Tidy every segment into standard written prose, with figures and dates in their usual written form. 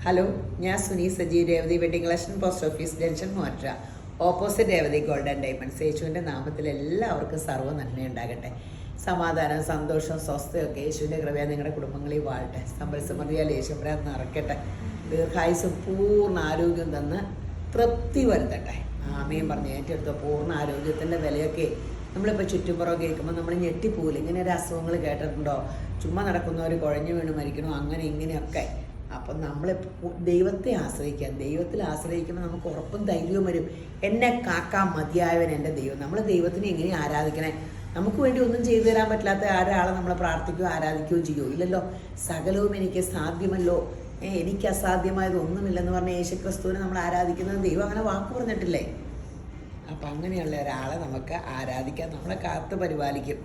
Hello, ഞാൻ Suni Saji, Revathi wedding collection, post office junction, മോറ്റ, opposite Revathi gold and diamonds. യേശുവിൻ്റെ നാമത്തിൽ എല്ലാവർക്കും സർവ്വ നന്മയുണ്ടാകട്ടെ. സമാധാനം, സന്തോഷം, സ്വസ്ഥയൊക്കെ യേശുവിൻ്റെ കൃപയാൽ നിങ്ങളുടെ കുടുംബങ്ങളിൽ വാഴട്ടെ. സമ്പൽ സമൃദ്ധിയാൽ യേശുപുരാൻ നിറയ്ക്കട്ടെ. ദീർഘായുസും പൂർണ്ണ ആരോഗ്യം തന്ന് തൃപ്തി വരുത്തട്ടെ. ആമയും പറഞ്ഞ് ഏറ്റെടുത്ത പൂർണ്ണ ആരോഗ്യത്തിൻ്റെ വിലയൊക്കെ നമ്മളിപ്പോൾ ചുറ്റുപുറം കേൾക്കുമ്പോൾ നമ്മൾ ഞെട്ടിപ്പോവില്ല. ഇങ്ങനെ ഒരു അസുഖങ്ങൾ കേട്ടിട്ടുണ്ടോ? ചുമ്മാ നടക്കുന്നവർ കുഴഞ്ഞു വീണ് മരിക്കണോ, അങ്ങനെ ഇങ്ങനെയൊക്കെ. അപ്പം നമ്മൾ ദൈവത്തെ ആശ്രയിക്കുക. ദൈവത്തിൽ ആശ്രയിക്കുമ്പോൾ നമുക്ക് ഉറപ്പും ധൈര്യവും വരും. എന്നെ കാക്കാൻ മതിയായവൻ എൻ്റെ ദൈവം. നമ്മൾ ദൈവത്തിനെ എങ്ങനെ ആരാധിക്കണേ? നമുക്ക് വേണ്ടി ഒന്നും ചെയ്തു തരാൻ പറ്റാത്ത ഒരാളെ നമ്മൾ പ്രാർത്ഥിക്കുകയോ ആരാധിക്കുകയോ ചെയ്യുമോ? ഇല്ലല്ലോ. സകലവും എനിക്ക് സാധ്യമല്ലോ, എനിക്ക് അസാധ്യമായത് ഒന്നുമില്ലെന്ന് പറഞ്ഞ യേശുക്രിസ്തുവിനെ നമ്മൾ ആരാധിക്കുന്നത് ദൈവം അങ്ങനെ വാക്ക് പറഞ്ഞിട്ടില്ലേ? അപ്പം അങ്ങനെയുള്ള ഒരാളെ നമുക്ക് ആരാധിക്കാൻ, നമ്മളെ കാത്ത് പരിപാലിക്കും.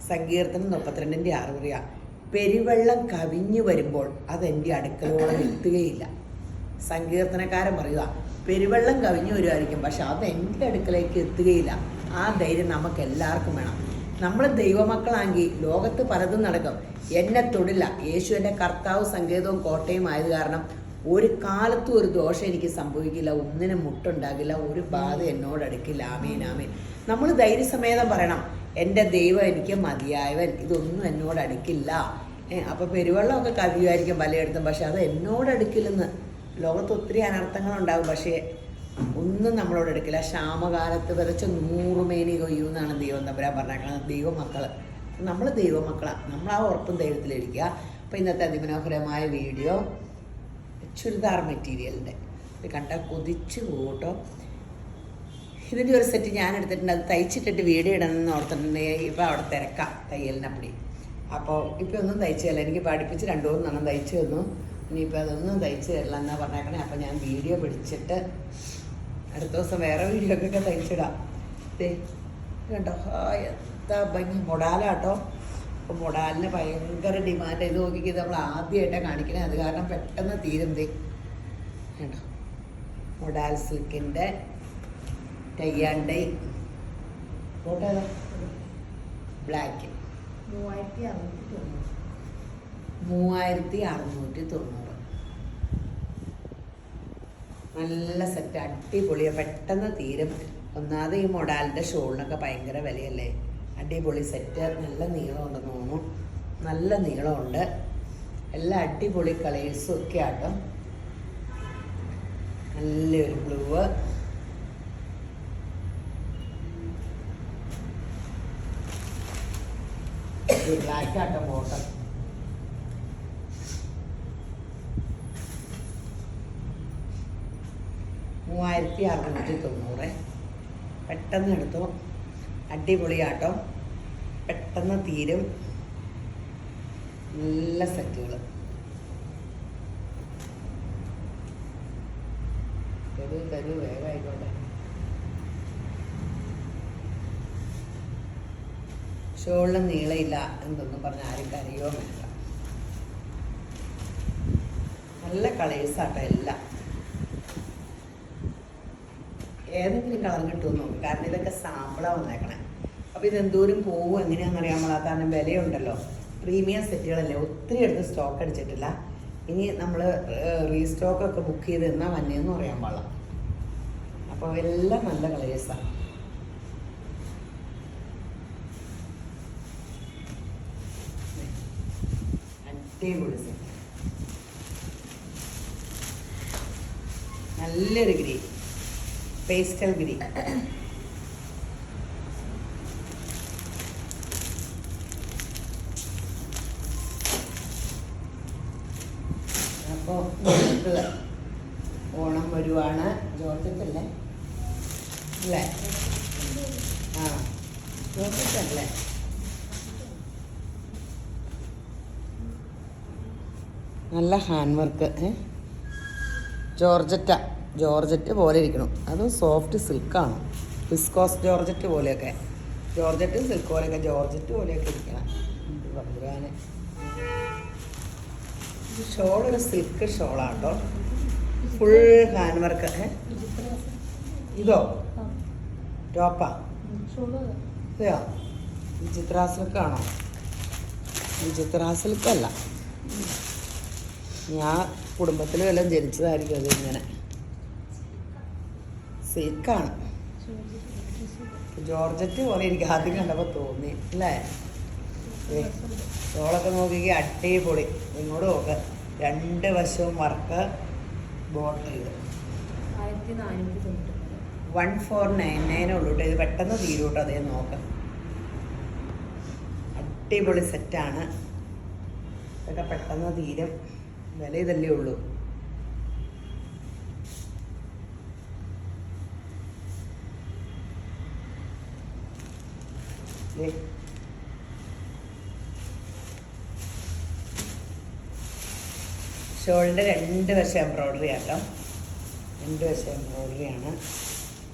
സങ്കീർത്തനം 32:6 പറയാം, പെരുവെള്ളം കവിഞ്ഞു വരുമ്പോൾ അതെൻ്റെ അടുക്കലോളം എത്തുകയില്ല. സങ്കീർത്തനക്കാരൻ പറയുക, പെരുവെള്ളം കവിഞ്ഞു വരുമായിരിക്കും, പക്ഷെ അത് എൻ്റെ അടുക്കലേക്ക് എത്തുകയില്ല. ആ ധൈര്യം നമുക്ക് എല്ലാവർക്കും വേണം. നമ്മൾ ദൈവമക്കളാണെങ്കിൽ ലോകത്ത് പലതും നടക്കും, എന്നെ തൊടില്ല. യേശു എൻ്റെ കർത്താവ്, സങ്കേതവും കോട്ടയും ആയത് കാരണം ഒരു കാലത്തും ഒരു ദോഷം എനിക്ക് സംഭവിക്കില്ല, ഒന്നിനും മുട്ടുണ്ടാകില്ല, ഒരു ബാധ എന്നോട് അടുക്കില്ല. ആമേൻ ആമേൻ. നമ്മൾ ധൈര്യസമേതം പറയണം, എൻ്റെ ദൈവം എനിക്ക് മതിയായവൻ, ഇതൊന്നും എന്നോട് അടുക്കില്ല. അപ്പോൾ പെരുവെള്ളമൊക്കെ കവിയുമായിരിക്കും പലയിടത്തും, പക്ഷെ അത് എന്നോട് അടുക്കില്ലെന്ന്. ലോകത്ത് ഒത്തിരി അനർത്ഥങ്ങളുണ്ടാകും, പക്ഷേ ഒന്നും നമ്മളോട് എടുക്കില്ല. ക്ഷാമകാലത്ത് വിതച്ച 100 മേനി കൊയ്യുമെന്നാണ് ദൈവം തമ്പുരാൻ പറഞ്ഞേക്കുന്നത്. ദൈവമക്കൾ, നമ്മൾ ദൈവമക്കളാണ്. നമ്മൾ ആ ഉറപ്പും ധൈര്യത്തിലിരിക്കുക. അപ്പോൾ ഇന്നത്തെ അതിമനോഹരമായ വീഡിയോ ചുരിദാർ മെറ്റീരിയലിൻ്റെ ഇത് കണ്ടാൽ കൊതിച്ച് കൂട്ടോ. ഇതിൻ്റെ ഒരു സെറ്റ് ഞാൻ എടുത്തിട്ടുണ്ട്. അത് തയ്ച്ചിട്ടിട്ട് വീഡിയോ ഇടണമെന്ന് ഓർത്തിട്ടുണ്ടെങ്കിൽ ഇപ്പോൾ അവിടെ തിരക്കാം തയ്യലിനപ്പടി. അപ്പോൾ ഇപ്പോൾ ഒന്നും തയ്ച്ചതല്ല, എനിക്ക് പഠിപ്പിച്ച് 2-3 തയ്ച്ചു തന്നു. ഇനിയിപ്പോൾ അതൊന്നും തയ്ച്ച് തരില്ല എന്നാണ് പറഞ്ഞേക്കണേ. അപ്പോൾ ഞാൻ വീഡിയോ പിടിച്ചിട്ട് അടുത്ത ദിവസം വേറെ വീഡിയോ ഒക്കെ തയ്ച്ചിടാം. കണ്ടോ, എന്താ ഭംഗി! മൊഡാലാട്ടോ. അപ്പോൾ മൊഡാലിന് ഭയങ്കര ഡിമാൻഡ്. ഇത് നോക്കിയത് നമ്മൾ ആദ്യമായിട്ടാണ് കാണിക്കണേ, അത് കാരണം പെട്ടെന്ന് തീരും. കേട്ടോ, മൊഡാൽ സിൽക്കിൻ്റെ tie and dye photo black 3690. നല്ല സെറ്റ്, അടിപൊളിയാണ്, പെട്ടെന്ന് തീരും. ഒന്നാമത് ഈ മൊഡാലിൻ്റെ ഷോളിനൊക്കെ ഭയങ്കര വിലയല്ലേ. അടിപൊളി സെറ്റ്, നല്ല നീളമുണ്ടെന്ന് തോന്നുന്നു, നല്ല നീളമുണ്ട്. എല്ലാം അടിപൊളി കളേഴ്സും ഒക്കെ ആട്ടോ. നല്ലൊരു ബ്ലൂ, ബ്ലാക്ക് ആട്ടോ ബോട്ടം. $3690. പെട്ടെന്ന് എടുത്തു, അടിപൊളിയാട്ടോ, പെട്ടെന്ന് തീരും. നല്ല സെറ്റുകൾ. തരൂ വേഗമായിക്കോട്ടെ. ഷോളിന് നീളയില്ല എന്തൊന്നും പറഞ്ഞാൽ ആരും കരയോ വേണ്ട. നല്ല കളേഴ്സാട്ടോ എല്ലാം. ഏതെങ്കിലും കളർ കിട്ടുമെന്ന് നോക്കും, കാരണം ഇതൊക്കെ സാമ്പിളാണ് വന്നേക്കണേ. അപ്പോൾ ഇതെന്തോരം പോകും എങ്ങനെയാണെന്ന് അറിയാൻ പാടില്ല, കാരണം വിലയുണ്ടല്ലോ. പ്രീമിയം സെറ്റുകളല്ലേ, ഒത്തിരി എടുത്ത് സ്റ്റോക്ക് അടിച്ചിട്ടില്ല. ഇനി നമ്മൾ റീസ്റ്റോക്കൊക്കെ ബുക്ക് ചെയ്ത് എന്നാൽ വന്നേന്ന് പറയാൻ പാടില്ല. അപ്പോൾ എല്ലാം നല്ല കളേഴ്സാണ്. അടിപൊളി സെറ്റ്, നല്ലൊരു ഗ്രീൻ, പേസ്റ്റൽ ഗ്രീൻ. അപ്പോൾ ഓണം വരുവാണ്. ജോർജറ്റല്ലേ അല്ലേ? ആ, ജോർജറ്റല്ലേ? നല്ല ഹാൻഡ് വർക്ക്. ജോർജറ്റ് പോലെ ഇരിക്കണം. അതും സോഫ്റ്റ് സിൽക്കാണ്, വിസ്കോസ് ജോർജറ്റ് പോലെയൊക്കെ. ജോർജറ്റ് സിൽക്ക് പോലെയൊക്കെ, ജോർജറ്റ് പോലെയൊക്കെ ഇരിക്കണം. ഭദ്രാന് ഷോളൊരു സിൽക്ക് ഷോളാട്ടോ, ഫുൾ ഹാൻഡ് വർക്ക്. ഇതോ ടോപ്പാ? ഇതെയോ? വിചിത്ര സിൽക്കാണോ? വിചിത്ര സിൽക്കല്ല, ഞാൻ കുടുംബത്തിൽ വല്ലതും ജനിച്ചതായിരിക്കും അത്. ഇങ്ങനെ സിൽക്കാണ്, ജോർജറ്റ് പോലെ എനിക്ക് ആദ്യം കണ്ടപ്പോൾ തോന്നി അല്ലേ. ഷോളൊക്കെ നോക്കിക്കുക, അടിപൊളി. ഇങ്ങോട്ട് നോക്കുക, 2 വശവും വർക്ക് ബോട്ട് ചെയ്ത് 1499 ഉള്ളൂ കേട്ടോ. ഇത് പെട്ടെന്ന് തീരും കേട്ടോ. അതേ നോക്കാം, അടിപൊളി സെറ്റാണ്. ഇതൊക്കെ പെട്ടെന്ന് തീരും. വില ഇതല്ലേ ഉള്ളൂ. ഷോളിൻ്റെ 2 വശം എംബ്രോയ്ഡറി ആട്ടോ, 2 വശം എംബ്രോയ്ഡറി ആണ്.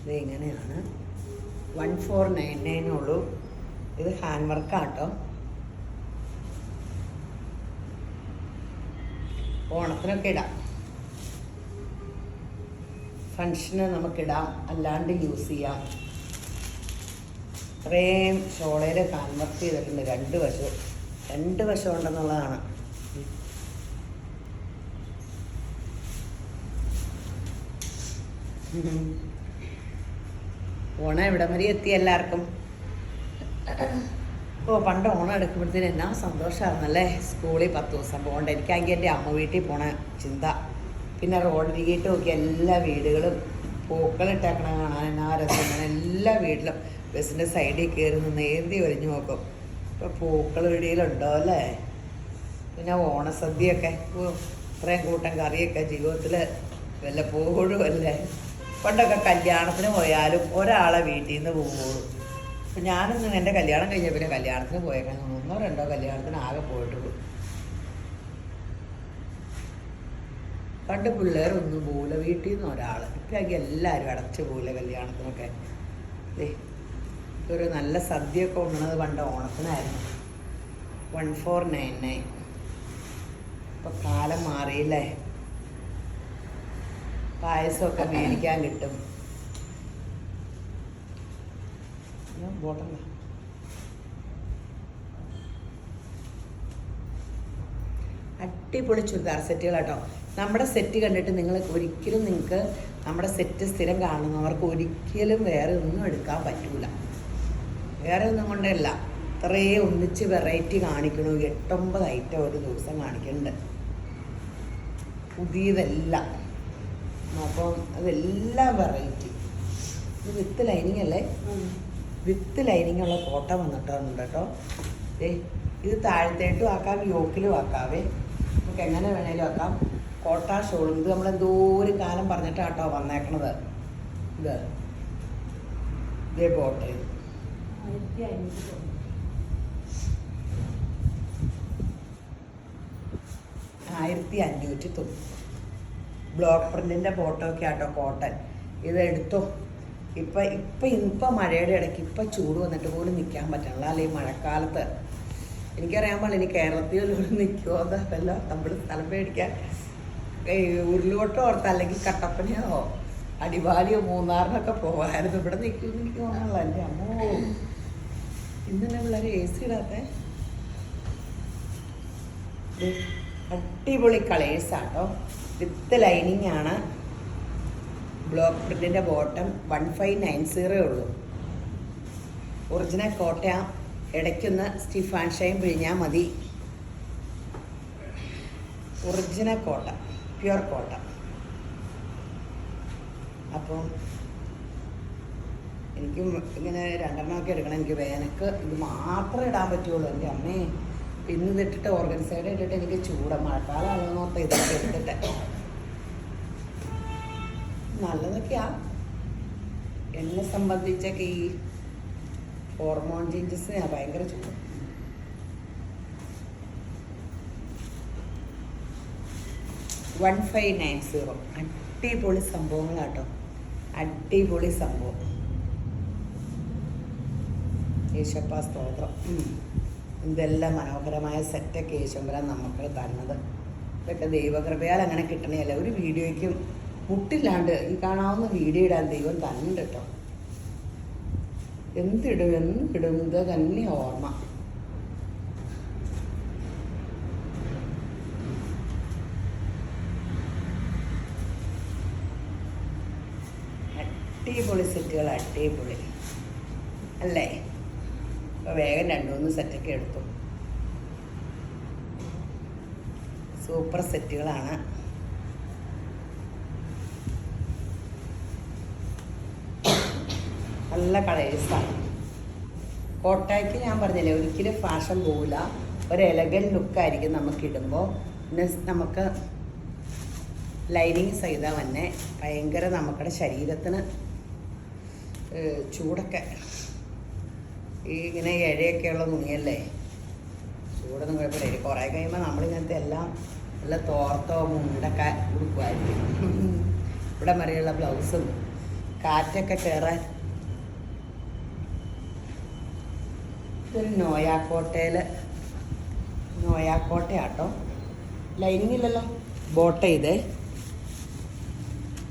ഇത് ഇങ്ങനെയാണ്. 1499 ഉള്ളൂ. ഇത് ഹാൻഡ് വർക്കാട്ടോ. ഓണത്തിനൊക്കെ ഇടാം, ഫങ്ഷന് നമുക്കിടാം, അല്ലാണ്ട് യൂസ് ചെയ്യാം. ഇത്രയും ഷോളയിൽ ഹാൻഡ് വർക്ക് ചെയ്തിട്ടുണ്ട്. 2 വശം ഉണ്ടെന്നുള്ളതാണ്. ഓണം എവിടെ വരെ എത്തി എല്ലാവർക്കും. പണ്ട് ഓണം എടുക്കുമ്പോഴത്തേന് എന്നാ സന്തോഷമായിരുന്നല്ലേ. സ്കൂളിൽ 10 ദിവസം പോകണ്ട. എനിക്കാണെങ്കിൽ എൻ്റെ അമ്മ വീട്ടിൽ പോണ ചിന്ത. പിന്നെ റോഡിരികിട്ട് നോക്കി എല്ലാ വീടുകളും പൂക്കളിട്ടേക്കണ കാണാൻ എന്നാ രസം. അങ്ങനെ എല്ലാ വീട്ടിലും ബസ്സിൻ്റെ സൈഡിൽ കയറി നിന്ന് ഏന്തി ഒരിഞ്ഞു നോക്കും. ഇപ്പോൾ പൂക്കൾ ഇടിയിലുണ്ടോ അല്ലേ. പിന്നെ ഓണസദ്യയൊക്കെ ഇത്രയും കൂട്ടം കറിയൊക്കെ ജീവിതത്തിൽ വല്ലപ്പോഴും അല്ലേ. പണ്ടൊക്കെ കല്യാണത്തിന് പോയാലും ഒരാളെ വീട്ടിൽ നിന്ന് പോകുള്ളൂ. അപ്പം ഞാനൊന്നും എൻ്റെ കല്യാണം കഴിഞ്ഞ പിന്നെ കല്യാണത്തിന് പോയേക്കാൻ 1-2 കല്യാണത്തിന് ആകെ പോയിട്ടുള്ളൂ. പണ്ട് പിള്ളേരൊന്നും പോകില്ല, വീട്ടിൽ നിന്ന് ഒരാൾ. ഇപ്പോഴൊക്കെ എല്ലാവരും അടച്ചു പോകില്ല കല്യാണത്തിനൊക്കെ. ഒരു നല്ല സദ്യയൊക്കെ ഉണ്ണണത് പണ്ട് ഓണത്തിനായിരുന്നു. 1499. ഇപ്പോൾ കാലം മാറിയില്ലേ. പായസമൊക്കെ മേടിക്കാൻ കിട്ടും. ബോട്ടല്ല, അടിപൊളി ചുരിദാർ സെറ്റുകൾ കേട്ടോ. നമ്മുടെ സെറ്റ് കണ്ടിട്ട് നിങ്ങൾക്ക് നമ്മുടെ സെറ്റ് സ്ഥിരം കാണുന്നവർക്ക് ഒരിക്കലും വേറെ ഒന്നും എടുക്കാൻ പറ്റൂല. വേറെ ഒന്നും കൊണ്ടല്ല, ഇത്രയും ഒന്നിച്ച് വെറൈറ്റി കാണിക്കണു. 8-9 ഐറ്റം ഒരു ദിവസം കാണിക്കുന്നുണ്ട്, പുതിയതെല്ലാം. അപ്പം അതെല്ലാം വെറൈറ്റി. ഇത് വിത്ത് ലൈനിങ് അല്ലേ, വിത്ത് ലൈനിങ് ഉള്ള കോട്ട വന്നിട്ടുണ്ട് കേട്ടോ. ഇത് താഴത്തേട്ടും ആക്കാം, യോക്കിലും ആക്കാവേ. നമുക്ക് എങ്ങനെ വേണേലും ആക്കാം. കോട്ട ഷോളും ഇത് നമ്മളെന്തോരം കാലം പറഞ്ഞിട്ടാണ് കേട്ടോ വന്നേക്കണത്. ഇതേ ബോട്ടെ 1590. ബ്ലോക്ക് പ്രിന്റിൻ്റെ ഫോട്ടോ ഒക്കെ ആട്ടോ, കോട്ടൺ. ഇത് എടുത്തോ. ഇപ്പം മഴയുടെ ഇടയ്ക്ക് ഇപ്പം ചൂട് വന്നിട്ട് പോലും നിൽക്കാൻ പറ്റണില്ല. അല്ലെങ്കിൽ മഴക്കാലത്ത് എനിക്കറിയാൻ പാടില്ല ഇനി കേരളത്തിൽ നിൽക്കുമോ അതല്ല. നമ്മൾ സ്ഥലം മേടിക്കാൻ ഉരുളുകൊട്ടോ ഓർത്ത് അല്ലെങ്കിൽ കട്ടപ്പനയോ അടിവാലിയോ മൂന്നാറിനൊക്കെ പോകാമായിരുന്നു. ഇവിടെ നിൽക്കുമെന്ന് എനിക്ക് തോന്നാനുള്ള. എൻ്റെ അമ്മോ, ഇന്നെ പിള്ളേർ AC ഇടാത്ത അടിപൊളി കളേഴ്സാട്ടോ. വിത്ത് ലൈനിങ് ആണ്. ബ്ലോക്ക് പ്രിന്റിൻ്റെ ബോട്ടം 1590 ഉള്ളൂ. ഒറിജിനൽ കോട്ട. ഇടയ്ക്കൊന്ന് സ്റ്റിഫാൻ ഷൈൻ പിഴിഞ്ഞാൽ മതി. ഒറിജിനൽ കോട്ട, പ്യുർ കോട്ട. അപ്പം എനിക്കും ഇങ്ങനെ 2 എടുക്കണം. എനിക്ക് വേനക്ക് ഇത് മാത്രമേ ഇടാൻ പറ്റുള്ളൂ. എൻ്റെ അമ്മേ, ഇന്ന് ഇതിട്ടിട്ട് ഓർഗൻസൈഡ് ഇട്ടിട്ട് എനിക്ക് ചൂട് മഴക്കാലമാണെന്നോർത്ത് ഇതൊക്കെ എടുത്തിട്ട്. നല്ലതൊക്കെയാ. എന്നെ സംബന്ധിച്ചൊക്കെ ഈ ഹോർമോൺ ചേഞ്ചസ് ഭയങ്കര ചൂട്. $1590. അടിപൊളി സംഭവങ്ങളാട്ടോ, അടിപൊളി സംഭവം. യേശപ്പ സ്തോത്രം. എന്തെല്ലാം മനോഹരമായ സെറ്റൊക്കെ യേശുമ്പരാൻ നമുക്ക് തന്നത്. ഇതൊക്കെ ദൈവകൃപയാൽ അങ്ങനെ കിട്ടണേയല്ല. ഒരു വീഡിയോയ്ക്കും മുട്ടില്ലാണ്ട് ഈ കാണാവുന്ന വീഡിയോ ഇടാൻ ദൈവം തന്നുണ്ട് കേട്ടോ. എന്തിടും ഇത് തന്നെ ഓർമ്മ. അടിപൊളി സെറ്റുകൾ, അടിപൊളി അല്ലേ? അപ്പോൾ വേഗം 2-3 സെറ്റൊക്കെ എടുത്തു. സൂപ്പർ സെറ്റുകളാണ്. നല്ല കളേഴ്സാണ്. കോട്ടായ്ക്ക് ഞാൻ പറഞ്ഞില്ലേ ഒരിക്കലും ഫാഷൻ പോവില്ല, ഒരു എലഗൻ ലുക്കായിരിക്കും നമുക്കിടുമ്പോൾ. പിന്നെ നമുക്ക് ലൈനിങ് സഹിതം തന്നെ ഭയങ്കര നമ്മുടെ ശരീരത്തിന് ചൂടൊക്കെ ഈ ഇങ്ങനെ ഇഴയൊക്കെയുള്ള തുണിയല്ലേ, ചൂടൊന്നും കുഴപ്പമില്ല. കുറേ കഴിയുമ്പോൾ നമ്മളിങ്ങനത്തെ എല്ലാം നല്ല തോർത്തോ മുണ്ടൊക്കെ ഉടുക്കുമായിരിക്കും. ഇവിടെ വരെയുള്ള ബ്ലൗസും കാറ്റൊക്കെ കയറാൻ. ഇതൊരു നോയാക്കോട്ടയാട്ടോ, ലൈനിങ് ഇല്ലല്ലോ, ബോട്ട ചെയ്തേ.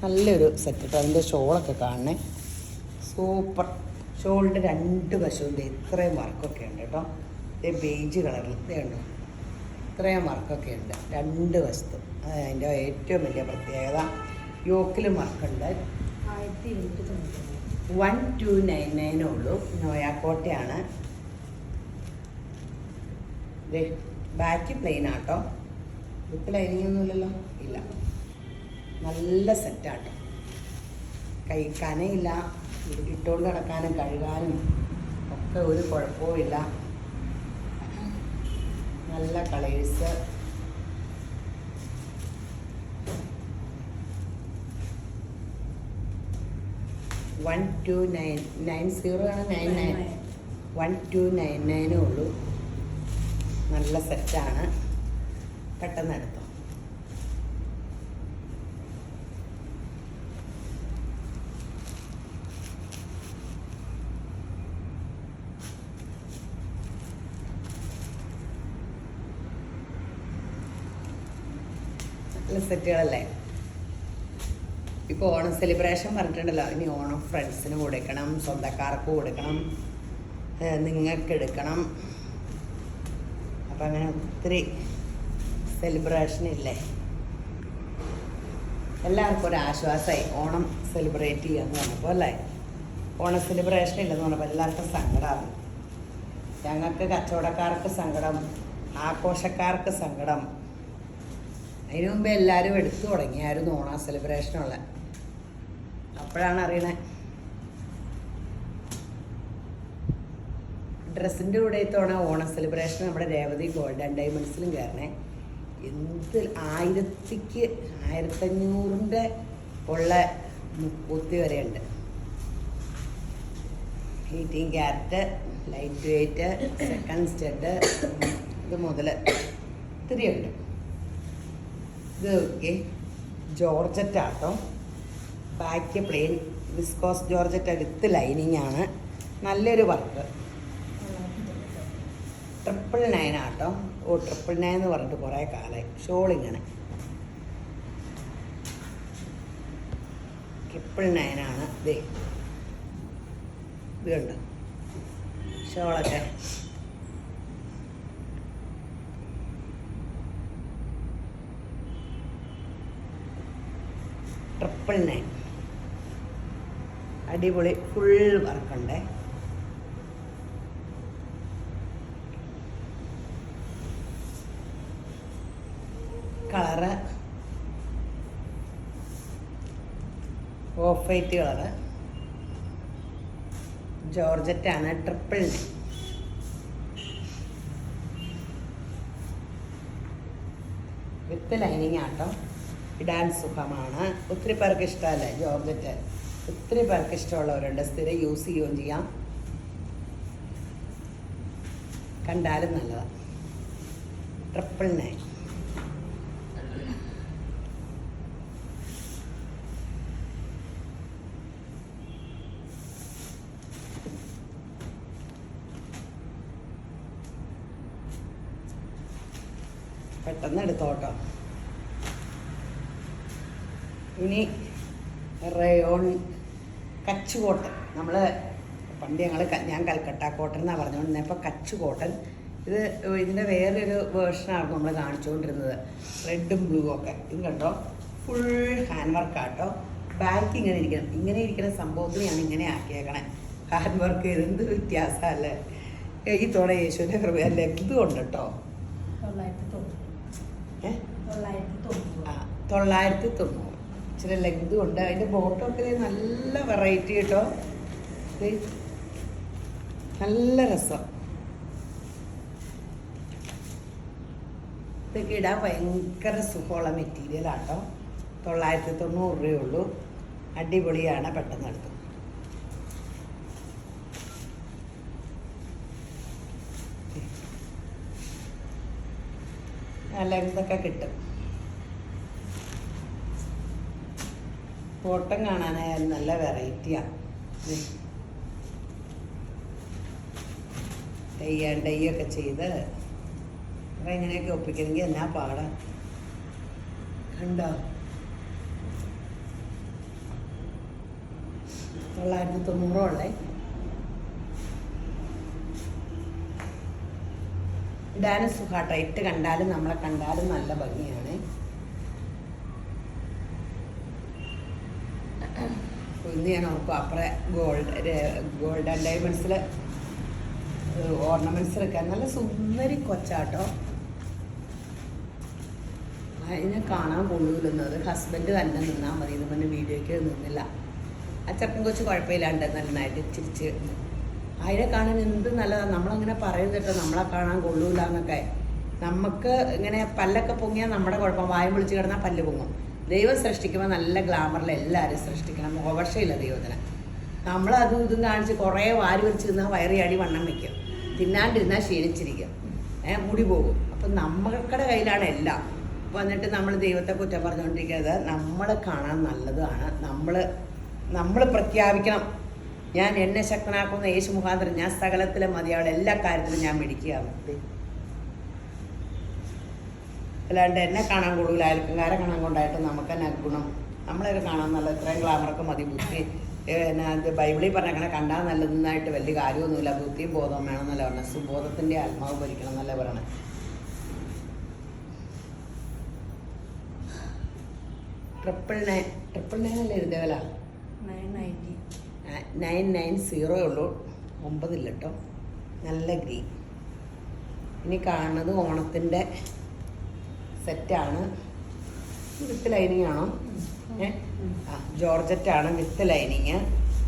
നല്ലൊരു സെറ്റ് കേട്ടോ. അതിൻ്റെ ഷോളൊക്കെ കാണണേ, സൂപ്പർ. ഷോളിൻ്റെ 2 വശവും ഇത്രയും വർക്കൊക്കെ ഉണ്ട് കേട്ടോ. ഇത് ബേജ് കളറിൽ ഇതുണ്ട്, ഇത്രയും വർക്കൊക്കെ ഉണ്ട് 2 വശത്തും. അതിൻ്റെ ഏറ്റവും വലിയ പ്രത്യേകത യോക്കിലും വർക്കുണ്ട്. 1299 ഉള്ളൂ. നോയാക്കോട്ടയാണ്. ബാക്ക് പ്ലെയിൻ ആട്ടോ, വിത്ത് ലൈനിങ് ഒന്നുമില്ലല്ലോ, ഇല്ല. നല്ല സെറ്റാട്ടോ, കനയില്ല, ഇട്ടുകൊണ്ട് കിടക്കാനും കഴുകാനും ഒക്കെ ഒരു കുഴപ്പവുമില്ല. നല്ല കളേഴ്സ്. $1299 ഉള്ളൂ. നല്ല സെറ്റാണ്, പെട്ടെന്ന് എടുത്തോ. നല്ല സെറ്റുകളല്ലേ? ഇപ്പോൾ ഓണം സെലിബ്രേഷൻ പറഞ്ഞിട്ടുണ്ടല്ലോ, ഇനി ഓണം ഫ്രണ്ട്സിന് കൊടുക്കണം, സ്വന്തക്കാർക്ക് കൊടുക്കണം, നിങ്ങൾക്ക് എടുക്കണം. അപ്പം അങ്ങനെ ഒത്തിരി സെലിബ്രേഷൻ ഇല്ലേ, എല്ലാവർക്കും ഒരു ആശ്വാസമായി ഓണം സെലിബ്രേറ്റ് ചെയ്യാന്ന് പറഞ്ഞപ്പോൾ അല്ലേ. ഓണം സെലിബ്രേഷൻ ഇല്ലെന്ന് പറഞ്ഞപ്പോൾ എല്ലാവർക്കും സങ്കടമാണ്. ഞങ്ങൾക്ക് കച്ചവടക്കാർക്ക് സങ്കടം, ആഘോഷക്കാർക്ക് സങ്കടം. അതിനു മുമ്പേ എല്ലാവരും എടുത്തു തുടങ്ങിയായിരുന്നു ഓണം സെലിബ്രേഷനുള്ള. അപ്പോഴാണ് അറിയണേ. ഡ്രസ്സിൻ്റെ കൂടെ ഇത്തവണ ഓണം സെലിബ്രേഷൻ നമ്മുടെ രേവതി ഗോൾഡ് ആൻഡ് ഡയമണ്ട്സിലും കയറണേ. എന്ത് 1000-ക്ക് 1500 ഉള്ള 30 വരെയുണ്ട്. 18 carat, light weight, second stud, ഇത് മുതൽ ഒത്തിരിയുണ്ട്. ഇത് ഓക്കെ ജോർജറ്റ് ആട്ടോ, back plain viscose georgette with lining ആണ്. നല്ലൊരു വർക്ക്. 999 ആട്ടോ. 999 എന്ന് പറഞ്ഞിട്ട് കുറേ കാലമായി. ഷോളിങ്ങനെ 999 ആണ്. ഇത് കണ്ടോ ഷോളൊക്കെ. $999 അടിപൊളി ഫുൾ വർക്കുണ്ടേ. കളറ് ഓഫ് വൈറ്റ് കളറ്, ജോർജറ്റാണ്. 999 വിത്ത് ലൈനിങ് ആട്ടോ. ഇടാൻ സുഖമാണ്. ഒത്തിരി പേർക്ക് ഇഷ്ടമല്ലേ ജോർജറ്റ്? ഒത്തിരി പേർക്ക് ഇഷ്ടമുള്ളവരുണ്ട്, സ്ഥിരം യൂസ് ചെയ്യുകയും ചെയ്യാം. കണ്ടാലും നല്ലതാണ്. 999. പെട്ടെന്ന് എടുത്തോട്ടോ. ഇനി റയോൺ കച്ച് കോട്ടൺ. നമ്മൾ പണ്ട് ഞാൻ കൽക്കട്ട കോട്ടൺ എന്നാണ് പറഞ്ഞുകൊണ്ടിരുന്നത്. ഇപ്പോൾ കച്ച് കോട്ടൺ. ഇതിൻ്റെ വേറൊരു വേർഷനാണ് നമ്മൾ കാണിച്ചുകൊണ്ടിരുന്നത്, റെഡും ബ്ലൂ ഒക്കെ. ഇത് കണ്ടോ, ഫുൾ ഹാൻഡ് വർക്കാട്ടോ. ബാക്ക് ഇങ്ങനെ ഇരിക്കണം. ഇങ്ങനെ ഇരിക്കുന്ന സംഭവത്തിനെയാണ് ഇങ്ങനെ ആക്കിയേക്കണേ. ഹാൻഡ് വർക്ക് ചെയ്ത് എന്ത് വ്യത്യാസമല്ലേ. ഈ തോണ യേശുവിൻ്റെ കൃപ ലെങ്ത് ഉണ്ട് കേട്ടോ. 990 ഇച്ചിരി ലെങ്ത് ഉണ്ട്. അതിൻ്റെ ബോട്ടമൊക്കെ നല്ല വെറൈറ്റി കേട്ടോ. നല്ല രസം. ഇതൊക്കെ ഇടാൻ ഭയങ്കര സുഖമുള്ള മെറ്റീരിയലാട്ടോ. 990 രൂപയുള്ളൂ. അടിപൊളിയാണ്, പെട്ടെന്ന് എടുത്തു. നല്ല ഇതൊക്കെ കിട്ടും. ഫോട്ടം കാണാനായാലും നല്ല വെറൈറ്റിയാണ്. ഡൈയൊക്കെ ചെയ്ത് അപ്പം ഇങ്ങനെയൊക്കെ ഒപ്പിക്കണമെങ്കിൽ എന്നാ പാടാം. കണ്ടോ 990 ഉള്ളേ. ഇടാനും സുഖാട്ടോ. ഇട്ട് കണ്ടാലും നമ്മളെ കണ്ടാലും നല്ല ഭംഗിയാണ്. ഇന്ന് ഞാൻ ഓർക്കും അപ്പുറം ഗോൾഡ് ആൻഡ് ഡയമണ്ട്സിൽ ഓർണമെന്റ്സ് എടുക്കാൻ നല്ല സുന്ദരി കൊച്ചാട്ടോ. അതിനെ കാണാൻ കൊള്ളൂലെന്നത് ഹസ്ബൻഡ് തന്നെ നിന്നാൽ മതി. ഇത് പിന്നെ വീഡിയോയ്ക്ക് നിന്നില്ല. ആ ചെറുപ്പം കൊച്ച് കുഴപ്പമില്ലാണ്ട് നന്നായിട്ട് ചിരിച്ച്. അതിനെ കാണാൻ എന്ത് നല്ലതാണ്. നമ്മളങ്ങനെ പറയുന്നത് കേട്ടോ, നമ്മളെ കാണാൻ കൊള്ളൂല എന്നൊക്കെ. നമുക്ക് ഇങ്ങനെ പല്ലൊക്കെ പൊങ്ങിയാൽ നമ്മുടെ കുഴപ്പം. വായും വിളിച്ച് കിടന്നാൽ പല്ല് പൊങ്ങും. ദൈവം സൃഷ്ടിക്കുമ്പോൾ നല്ല ഗ്ലാമറിൽ എല്ലാവരും സൃഷ്ടിക്കണം. മുഖവർഷയില്ല ദൈവത്തിന്. നമ്മൾ അതും ഇതും കാണിച്ച് കുറേ വാരി വലിച്ച് തിന്നാൽ വയറിയാടി വണ്ണം വയ്ക്കും. തിന്നാണ്ടിരുന്നാൽ ക്ഷീണിച്ചിരിക്കും, മുടി പോകും. അപ്പം നമ്മൾക്കടെ കയ്യിലാണ് എല്ലാം. വന്നിട്ട് നമ്മൾ ദൈവത്തെ കുറ്റം പറഞ്ഞുകൊണ്ടിരിക്കുന്നത്. നമ്മൾ കാണാൻ നല്ലതാണ്. നമ്മൾ പ്രഖ്യാപിക്കണം, ഞാൻ എന്നെ ശക്തനാക്കുന്ന യേശു മുഖാന്തരം ഞാൻ സകലത്തിലെ മതിയാവുള്ള എല്ലാ കാര്യത്തിലും ഞാൻ മിടിക്കുകയാണ്. അല്ലാണ്ട് എന്നെ കാണാൻ കൊള്ളൂല, അയൽക്കാരെ കാണാൻ കൊണ്ടായിട്ട് നമുക്ക് തന്നെ ഗുണം. നമ്മളൊക്കെ കാണാൻ നല്ല ഇത്രയും ഗ്ലാമറൊക്കെ മതി. ബുദ്ധി അത് ബൈബിളിൽ പറഞ്ഞേക്കണ കണ്ടാൽ നല്ലതെന്നായിട്ട് വലിയ കാര്യമൊന്നുമില്ല. ബുദ്ധിയും ബോധവും വേണമെന്നല്ല പറഞ്ഞത്. സുബോധത്തിൻ്റെ ആത്മാവ് ഭരിക്കണം എന്നല്ല പറയണേ. ട്രിപ്പിൾ നയൻ അല്ലേ ഇതിൻ്റെ വില? 990 ഉള്ളൂ. 9 കേട്ടോ. നല്ല ഗ്രീൻ. ഇനി കാണുന്നത് ഓണത്തിൻ്റെ സെറ്റാണ്. വിത്ത് ലൈനിങ് ആണോ? ജോർജറ്റാണ് വിത്ത് ലൈനിങ്.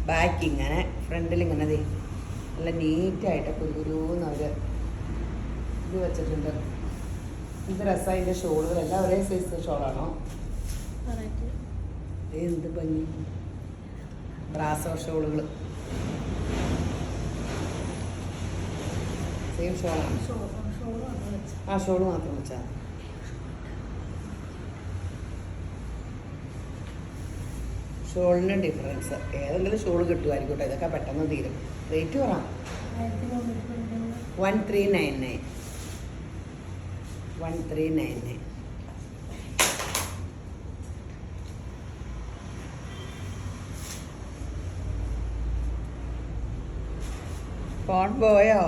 ബാക്ക് ഇങ്ങനെ, ഫ്രണ്ടിൽ ഇങ്ങനെ നല്ല നീറ്റായിട്ട് കുരുന്ന് അവർ ഇത് വെച്ചിട്ടുണ്ട്. ഇത് രസമാണ്. അതിൻ്റെ ഷോളുകളെല്ലാം ഒരേ സൈസ് ഷോളാണോ? എന്ത് ഭംഗി. ബ്രാസോ ഷോളുകൾ സെയിം ഷോളാണ്. ആ ഷോള് മാത്രം വെച്ചാൽ ഷോളിന് ഡിഫറൻസ്. ഏതെങ്കിലും ഷോൾ കിട്ടുമായിരിക്കട്ടെ. ഇതൊക്കെ പെട്ടെന്ന് തീരും. റേറ്റ് പറ. 1399. 1399. ഫോൺ പോയോ?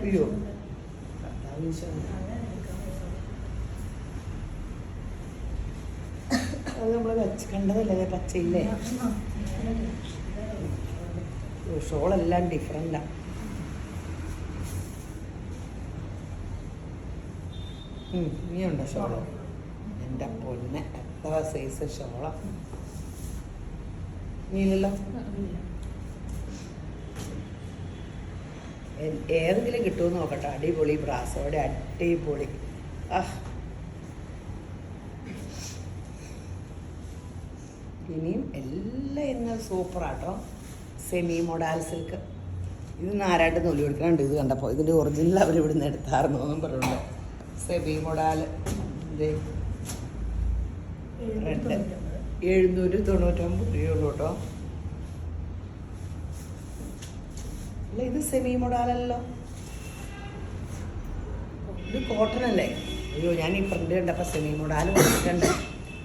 അയ്യോ, അത് നമ്മൾ കണ്ടതല്ലേ പച്ചയില്ലേ? ഷോളെല്ലാം ഡിഫറെൻ്റാണ്. ഇനിയുണ്ടോ ഷോള്? എൻ്റെ പൊന്നെ, എത്ര സൈസ് ഷോളാ. നീലല്ലോ. ഏതെങ്കിലും കിട്ടുമെന്ന് നോക്കട്ടെ. അടിപൊളി ബ്രാസോടെ അടിപൊളി. ഇനിയും എല്ലാം ഇന്ന് സൂപ്പറാട്ടോ. Semi modal silk. ഇത് നാരായിട്ട് നൂല് കൊടുക്കാനുണ്ട്. ഇത് കണ്ടപ്പോൾ ഇതിൻ്റെ ഒറിജിനൽ അവർ ഇവിടുന്ന് എടുത്തായിരുന്നു എന്നും പറയുന്നുണ്ട്. സെമി മൊഡാൽ റെഡ് 799 രൂപയുള്ളൂ കേട്ടോ. അല്ല, ഇത് സെമി മൊഡാലല്ലോ. ഇത് കോട്ടൺ അല്ലേ? അയ്യോ, ഞാൻ ഈ പ്രിൻ്റ് കണ്ടപ്പോൾ സെമി മൊഡാൽ വന്നിട്ടുണ്ട്.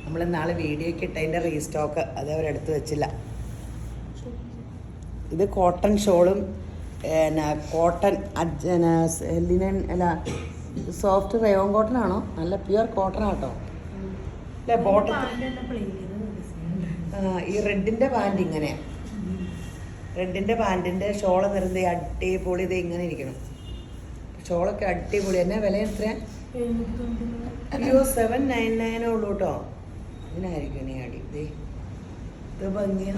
നമ്മൾ നാളെ വീഡിയോയ്ക്ക് ഇട്ടതിൻ്റെ റീസ്റ്റോക്ക് അത് അവരെടുത്ത് വെച്ചില്ല. ഇത് കോട്ടൺ ഷോളും കോട്ടൺ ലിനൻ അല്ല ഇത് സോഫ്റ്റ് റയോൺ കോട്ടൺ ആണോ? നല്ല പ്യുവർ കോട്ടൺ ആട്ടോ. അല്ലേ ബോട്ടം? ഈ റെഡിൻ്റെ പാൻറ് ഇങ്ങനെയാണ്. റെഡിൻ്റെ പാൻറ്റിൻ്റെ ഷോള് നിരുന്നത് അടിപൊളി ഇത് ഇങ്ങനെ ഇരിക്കണം. ഷോളൊക്കെ അടിപൊളി. എന്നാ വില എത്ര? അയ്യോ 799 ഉള്ളൂ കേട്ടോ. ഇതിനായിരിക്കും ഇനി അടി. ഇത് ഭംഗിയ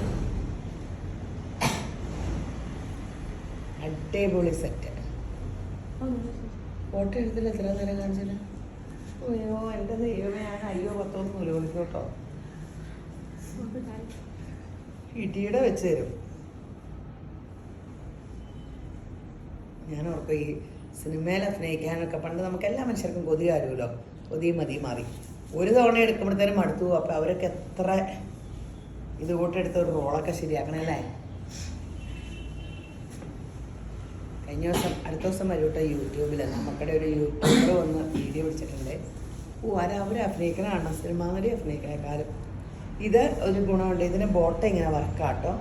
അടിപൊളി സെറ്റ്. ഫോട്ടോ എടുത്തില്ല എത്ര നേരം കാണിച്ചില്ല. അയ്യോ എൻ്റെ ദൈവമേ, ഞാൻ അയ്യോ 10 നൂല് വിളിക്കും കേട്ടോ. ഇടിയുടെ വെച്ച് തരും. ഞാൻ ഓർക്കും ഈ സിനിമയിൽ അഭിനയിക്കാനൊക്കെ പണ്ട് നമുക്ക് എല്ലാ മനുഷ്യർക്കും കൊതി ആരുമല്ലോ. കൊതിയും മതി മാറി. ഒരു തവണ എടുക്കുമ്പോഴത്തേനും മടുത്തു. അപ്പോൾ അവരൊക്കെ എത്ര ഇത് കൂട്ടെടുത്ത ഒരു റോളൊക്കെ ശരിയാക്കണല്ലേ. കഴിഞ്ഞ ദിവസം അടുത്ത ദിവസം വരും കേട്ടോ യൂട്യൂബിൽ. നമുക്കിടെ ഒരു യൂട്യൂബർ വന്ന് വീഡിയോ പിടിച്ചിട്ടുണ്ട്. അവർ അഭിനയിക്കണതാണ് സിനിമാ നടി അഭിനയിക്കണേക്കാളും. ഇത് ഒരു ഗുണമുണ്ട്. ഇതിന് ബോട്ടം ഇങ്ങനെ വർക്കാട്ടോ.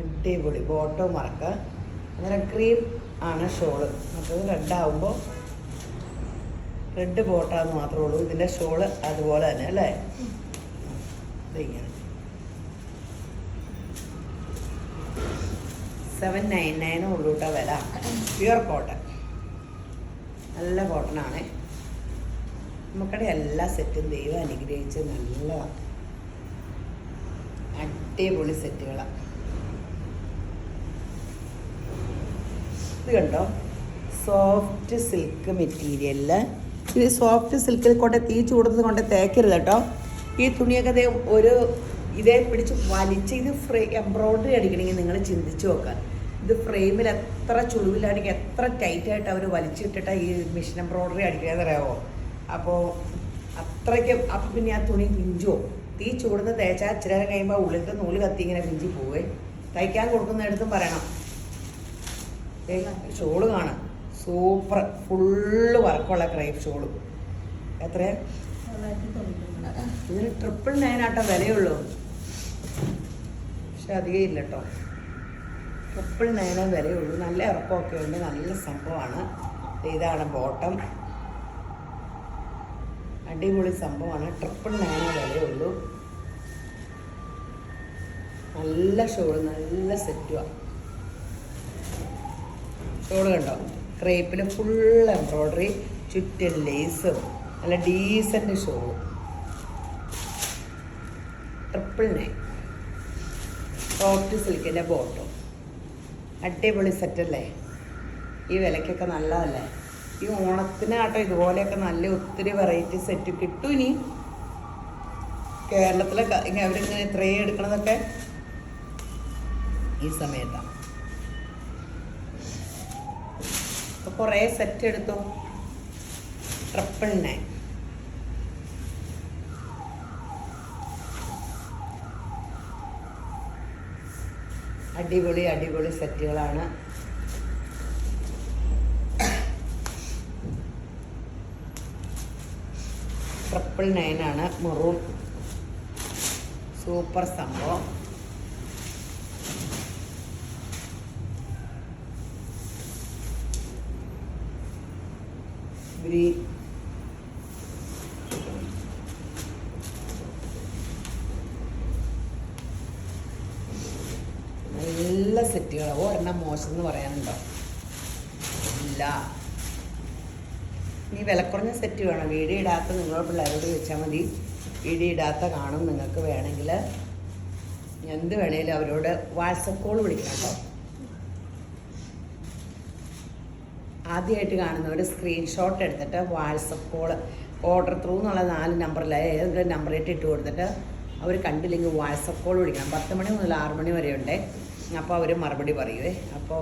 അടിപൊളി ബോട്ടവും വർക്ക്. അന്നേരം ക്രീം ആണ് ഷോള്. അപ്പോൾ റെഡാവുമ്പോൾ റെഡ് ബോട്ടാന്ന് മാത്രമേ ഉള്ളൂ. ഇതിൻ്റെ ഷോള് അതുപോലെ തന്നെ അല്ലേ. ഇതിങ്ങനെ 799 ഉള്ളൂ കേട്ടോ വില. പ്യുവർ കോട്ടൺ, നല്ല കോട്ടണാണ്. നമുക്കടെ എല്ലാ സെറ്റും ദൈവം അനുഗ്രഹിച്ച് നല്ല അടിപൊളി സെറ്റുകളാണ്. ഇത് കണ്ടോ, സോഫ്റ്റ് സിൽക്ക് മെറ്റീരിയലിൽ. ഇത് സോഫ്റ്റ് സിൽക്കിൽ കൊണ്ട് തീ ചൂടുന്നത് കൊണ്ട് തേക്കരുത് കേട്ടോ. ഈ തുണിയൊക്കെ ഒരു ഇതേ പിടിച്ച് വലിച്ച് ഇത് എംബ്രോയ്ഡറി അടിക്കണമെങ്കിൽ നിങ്ങൾ ചിന്തിച്ച് നോക്കുക. ഇത് ഫ്രെയിമിൽ എത്ര ചുളിവിലാണെങ്കിൽ എത്ര ടൈറ്റായിട്ട് അവർ വലിച്ചിട്ടിട്ട് ഈ മെഷീൻ എംബ്രോയ്ഡറി അടിക്കണമെന്ന് അറിയാമോ. അപ്പോൾ അത്രയ്ക്ക്. അപ്പം പിന്നെ ആ തുണി പിഞ്ചോ. തീ ചൂടുന്ന തേച്ചാൽ ഇച്ചിരി നേരം കഴിയുമ്പോൾ ഉള്ളിലത്തെ നൂല് കത്തി ഇങ്ങനെ പിഞ്ചി പോവേ. തയ്ക്കാൻ കൊടുക്കുന്നിടത്തും പറയണം. ഷോള് കാണാം, സൂപ്പർ ഫുള്ള് വർക്കുള്ള ക്രൈപ്പ് ഷോള്. എത്രയാ ഇതിന്? 999 ആട്ടോ വിലയുള്ളൂ. പക്ഷെ അധികം ഇല്ല കേട്ടോ. 999 വിലയുള്ളൂ. നല്ല ഇറക്കമൊക്കെ ഉണ്ട്, നല്ല സംഭവമാണ്. ഇതാണ് ബോട്ടം, അടിപൊളി സംഭവമാണ്. 999 വിലയുള്ളൂ. നല്ല ഷോള്, നല്ല സെറ്റുമാണ്. ഷോള് കണ്ടോ, ക്രേപ്പിൽ ഫുൾ എംബ്രോയ്ഡറി, ചുറ്റും ലേസും, നല്ല ഡീസൻറ്റ് ഷോള്. 999 സോഫ്റ്റ് സിൽക്കിൻ്റെ ബോട്ടം. അടിപൊളി സെറ്റല്ലേ. ഈ വിലയ്ക്കൊക്കെ നല്ലതല്ലേ. ഈ ഓണത്തിന് കേട്ടോ ഇതുപോലെയൊക്കെ നല്ല ഒത്തിരി വെറൈറ്റി സെറ്റ് കിട്ടും. ഇനി കേരളത്തിലൊക്കെ അവരിങ്ങനെ ഇത്രയും എടുക്കണതൊക്കെ ഈ സമയത്താണ്. അപ്പോൾ കുറേ സെറ്റ് എടുത്തു. 999. അടിപൊളി അടിപൊളി സെറ്റുകളാണ്. $999 മെറൂൺ, സൂപ്പർ സംഭവം. ഗ്രീൻ, നല്ല സെറ്റുകൾ. ഒരെണ്ണം മോശം എന്ന് പറയാനുണ്ടോ? ഇല്ല. ഇനി വിലക്കുറഞ്ഞ സെറ്റ് വേണം. വീഡിയോ ഇടാത്ത നിങ്ങളെ പിള്ളേരോട് ചോദിച്ചാൽ മതി. വീഡിയോ ഇടാത്ത കാണും. നിങ്ങൾക്ക് വേണമെങ്കിൽ എന്ത് വേണേലും അവരോട് വാട്സപ്പ് കോൾ വിളിക്കണം കേട്ടോ. ആദ്യമായിട്ട് കാണുന്നവർ സ്ക്രീൻഷോട്ട് എടുത്തിട്ട് വാട്സപ്പ് കോൾ ഓർഡർ ത്രൂ എന്നുള്ള 4 നമ്പറിൽ ഏതെങ്കിലും നമ്പറിലേക്ക് ഇട്ട് കൊടുത്തിട്ട് അവർ കണ്ടില്ലെങ്കിൽ വാട്സപ്പ് കോൾ വിളിക്കണം. 10 മണി മുതൽ 6 മണി വരെ ഉണ്ട്. അപ്പോൾ അവർ മറുപടി പറയുവേ. അപ്പോൾ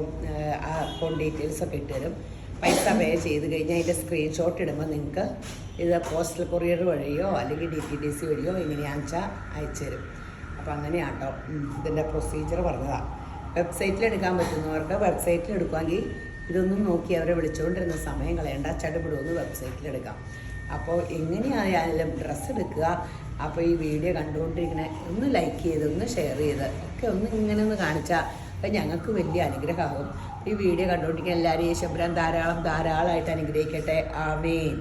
ആ അക്കൗണ്ട് ഡീറ്റെയിൽസൊക്കെ ഇട്ട് തരും. പൈസ പേ ചെയ്ത് കഴിഞ്ഞാൽ അതിൻ്റെ സ്ക്രീൻഷോട്ട് ഇടുമ്പോൾ നിങ്ങൾക്ക് ഇത് പോസ്റ്റൽ കൊറിയർ വഴിയോ അല്ലെങ്കിൽ DTDC വഴിയോ എങ്ങനെയാണെന്ന് വെച്ചാൽ അയച്ചു തരും. അപ്പോൾ അങ്ങനെയാട്ടോ ഇതിൻ്റെ പ്രൊസീജിയർ പറഞ്ഞതാണ്. വെബ്സൈറ്റിൽ എടുക്കാൻ പറ്റുന്നവർക്ക് വെബ്സൈറ്റിൽ എടുക്കുമെങ്കിൽ ഇതൊന്നും നോക്കി അവരെ വിളിച്ചുകൊണ്ടിരുന്ന സമയം കളയേണ്ട, ചടുപിടുമെന്ന് വെബ്സൈറ്റിലെടുക്കാം. അപ്പോൾ എങ്ങനെയായാലും ഡ്രസ്സ് എടുക്കുക. അപ്പോൾ ഈ വീഡിയോ കണ്ടുകൊണ്ടിരിക്കണേ ഒന്ന് ലൈക്ക് ചെയ്ത്, ഒന്ന് ഷെയർ ചെയ്ത് ഒക്കെ ഒന്ന് ഇങ്ങനെ ഒന്ന് കാണിച്ചാൽ അത് ഞങ്ങൾക്ക് വലിയ അനുഗ്രഹമാകും. ഈ വീഡിയോ കണ്ടുകൊണ്ടിരിക്കുന്ന എല്ലാവരെയും യേശുബ്രാൻ ധാരാളമായിട്ട് അനുഗ്രഹിക്കട്ടെ. ആമേൻ.